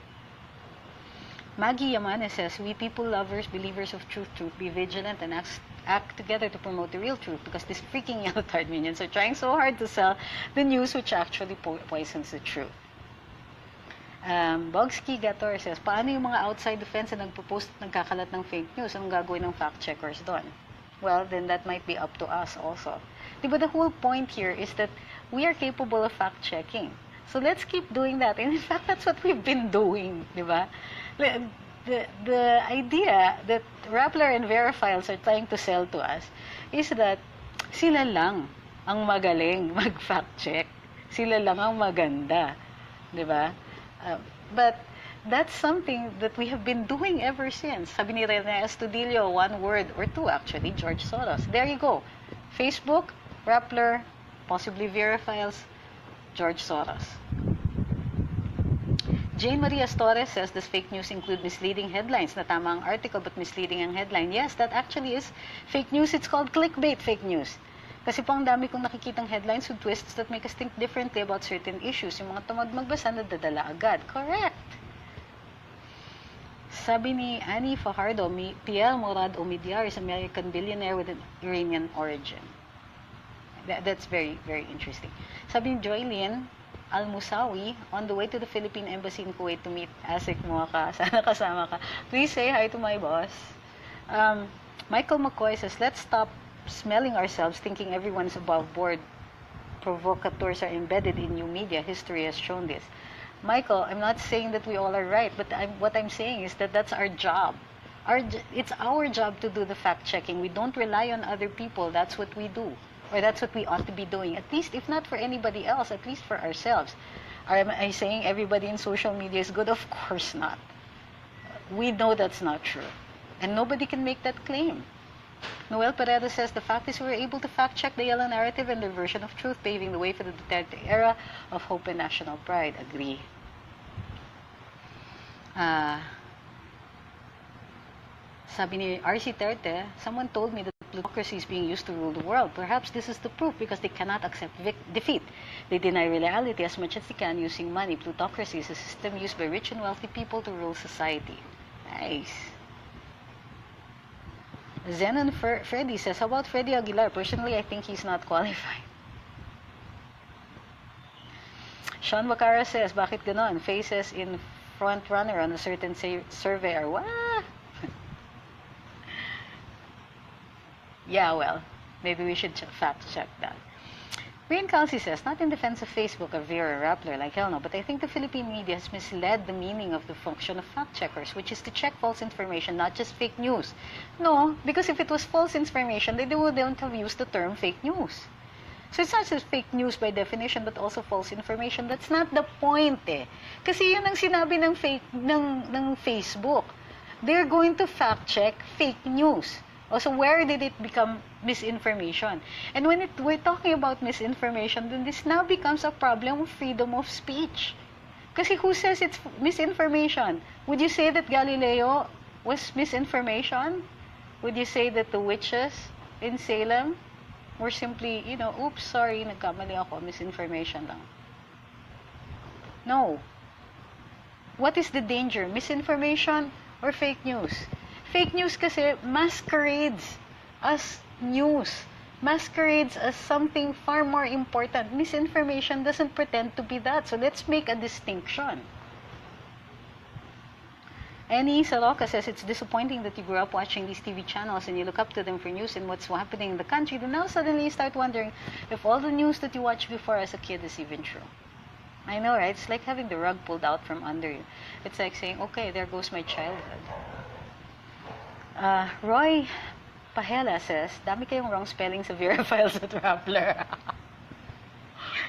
Speaker 1: Maggie Yamane says, we people lovers, believers of truth, be vigilant and act together to promote the real truth because these freaking yellow-tard minions are trying so hard to sell the news which actually poisons the truth. Bogski Gator says, paano yung mga outside the fence na nagpo-post at nagkakalat ng fake news? Anong gagawin ng fact-checkers doon? Well, then that might be up to us also. Diba the whole point here is that we are capable of fact-checking. So let's keep doing that. And in fact, that's what we've been doing, diba? The idea that Rappler and Verifiles are trying to sell to us is that sila lang ang magaling mag-fact check. Sila lang ang maganda. Diba? But that's something that we have been doing ever since. Sabi ni Rene Estudillo, one word, or two actually, George Soros. There you go. Facebook, Rappler, possibly Verifiles, George Soros. Jane Maria Torres says, does fake news include misleading headlines? Na tama ang article but misleading ang headline. Yes, that actually is fake news. It's called clickbait fake news. Kasi po ang dami kong nakikitang headlines with twists that make us think differently about certain issues. Yung mga tamad magbasa, nadadala agad. Correct! Sabi ni Annie Fajardo, Pierre Morad Omidyar is an American billionaire with an Iranian origin. That's very, very interesting. Sabi ni Joylyn Al-Musawi, on the way to the Philippine Embassy in Kuwait to meet Asik Muaka. Sana kasama ka. Please say hi to my boss. Michael McCoy says, let's stop smelling ourselves thinking everyone is above board. Provocateurs are embedded in new media. History has shown this. Michael, I'm not saying that we all are right, but what I'm saying is that that's our job. It's our job to do the fact-checking. We don't rely on other people. That's what we do. Or that's what we ought to be doing. At least, if not for anybody else, at least for ourselves. Am I saying everybody in social media is good? Of course not. We know that's not true. And nobody can make that claim. Noel Pereira says, the fact is we were able to fact-check the yellow narrative and their version of truth, paving the way for the Duterte era of hope and national pride. Agree. Sabi ni R.C. Terte, someone told me that plutocracy is being used to rule the world. Perhaps this is the proof because they cannot accept defeat. They deny reality as much as they can using money. Plutocracy is a system used by rich and wealthy people to rule society. Nice. Zenon Freddy says, how about Freddy Aguilar? Personally, I think he's not qualified. Sean Bacara says, bakit ganon? Faces in front runner on a certain survey are what? Yeah, well, maybe we should fact check that. Rain Kelsey says, not in defense of Facebook or Vera Rappler, like hell no, but I think the Philippine media has misled the meaning of the function of fact-checkers, which is to check false information, not just fake news. No, because if it was false information, they wouldn't have used the term fake news. So it's not just fake news by definition, but also false information. That's not the point eh. Kasi yun ang sinabi ng Facebook. They're going to fact-check fake news. Also, where did it become misinformation? And when we're talking about misinformation, then this now becomes a problem of freedom of speech. Kasi who says it's misinformation? Would you say that Galileo was misinformation? Would you say that the witches in Salem were simply, oops, sorry, nagkamali ako, misinformation lang? No. What is the danger? Misinformation or fake news? Fake news kasi masquerades as news. Masquerades as something far more important. Misinformation doesn't pretend to be that. So let's make a distinction. Annie Saloka says, it's disappointing that you grew up watching these TV channels and you look up to them for news and what's happening in the country. Then now suddenly you start wondering if all the news that you watched before as a kid is even true. I know, right? It's like having the rug pulled out from under you. It's like saying, okay, there goes my childhood. Roy Pahela says, dami kayong wrong spelling sa Vera Files at Rappler.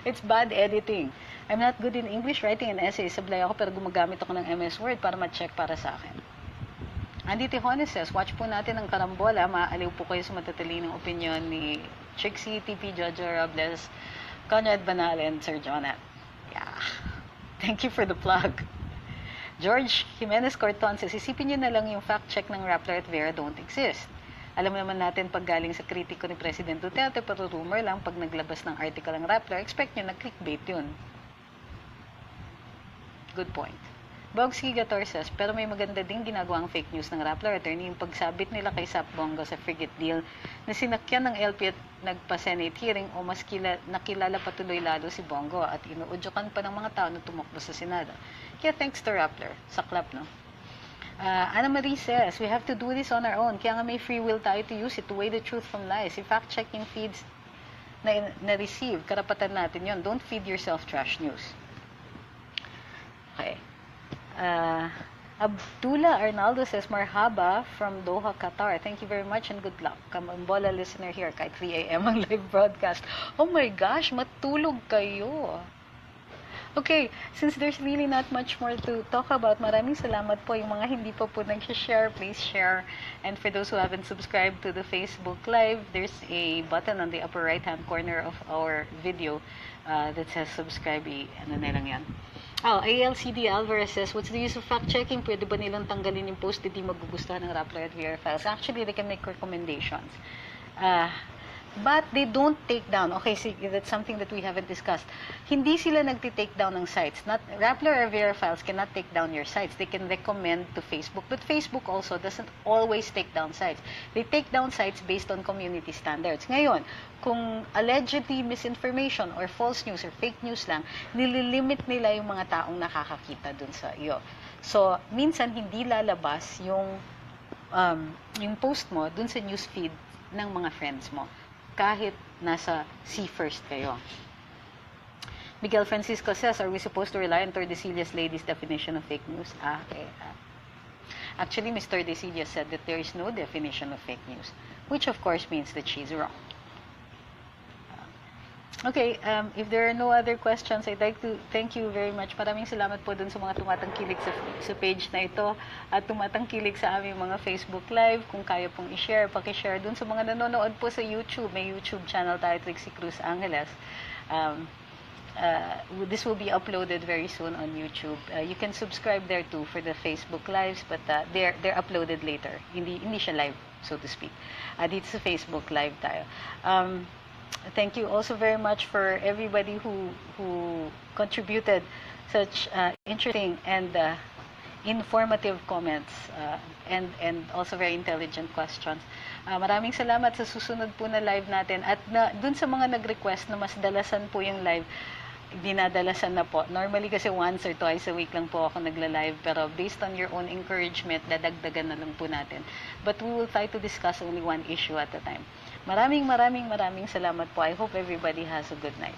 Speaker 1: It's bad editing. I'm not good in English, writing an essay. Sablay ako pero gumagamit ako ng MS Word para ma-check para sa akin. Andy Tijones says, watch po natin ang karambola. Maaaliw po kayo sa matatalinong opinion ni Trixie, TP, Jojo Robles, Conrad Banal, and Sir Jonat. Yeah. Thank you for the plug. George Jimenez Corton says, isipin nyo na lang yung fact-check ng Rappler at Vera don't exist. Alam naman natin pag galing sa kritiko ni President Duterte, pero rumor lang pag naglabas ng article ng Rappler, expect nyo na clickbait yun. Good point. Bogsky Gator says, pero may maganda ding ginagawang fake news ng Rappler attorney yung pagsabit nila kay Sap Bongo sa frigate deal na sinakyan ng LP at nagpa-Senate hearing o mas nakilala patuloy lalo si Bongo at inuudyokan pa ng mga tao na tumakbo sa Senado. Kaya thanks to Rappler. Saklap, no? Anna Marie says, we have to do this on our own. Kaya nga may free will tayo to use it to weigh the truth from lies. If fact-checking feeds na-receive, karapatan natin yon. Don't feed yourself trash news. Okay. Abdullah Arnaldo says, Marhaba from Doha, Qatar. Thank you very much and good luck. Kamambola listener here kahit 3 a.m. ang live broadcast. Oh my gosh, matulog kayo. Okay, since there's really not much more to talk about, maraming salamat po. Yung mga hindi pa po nag-share, please share. And for those who haven't subscribed to the Facebook Live, there's a button on the upper right-hand corner of our video that says subscribe. Ano na lang yan. ALCD Alvarez says, what's the use of fact-checking? Pwede ba nilang tanggalin yung post hindi magugustuhan ng Rappler at VR Files? Actually, they can make recommendations. But they don't take down. Okay, see, that's something that we haven't discussed. Hindi sila nagti-take down ng sites. Not Rappler or Verifiles cannot take down your sites. They can recommend to Facebook, but Facebook also doesn't always take down sites. They take down sites based on community standards. Ngayon, kung allegedly misinformation or false news or fake news lang, nililimit nila yung mga taong nakakakita dun sa iyo. So, minsan hindi lalabas yung post mo dun sa newsfeed ng mga friends mo, kahit nasa C-first kayo. Miguel Francisco says, are we supposed to rely on Tordesillas lady's definition of fake news? Okay. Actually, Ms. Tordesillas said that there is no definition of fake news, which of course means that she's wrong. Okay, if there are no other questions, I'd like to thank you very much. Maraming salamat po dun sa mga tumatangkilik sa page na ito at tumatangkilik sa aming mga Facebook Live. Kung kaya pong i-share, paki-share dun sa mga nanonood po sa YouTube. May YouTube channel tayo, Trixie Cruz-Angeles. This will be uploaded very soon on YouTube. You can subscribe there too for the Facebook Lives, but they're uploaded later. Hindi siya live, so to speak. Dito sa Facebook Live tayo. Thank you also very much for everybody who contributed such interesting and informative comments and also very intelligent questions. Maraming salamat sa susunod po na live natin at dun sa mga nag-request na mas dalasan po yung live, dinadalasan na po. Normally kasi once or twice a week lang po ako nagla-live, pero based on your own encouragement, dadagdagan na lang po natin. But we will try to discuss only one issue at a time. Maraming salamat po. I hope everybody has a good night.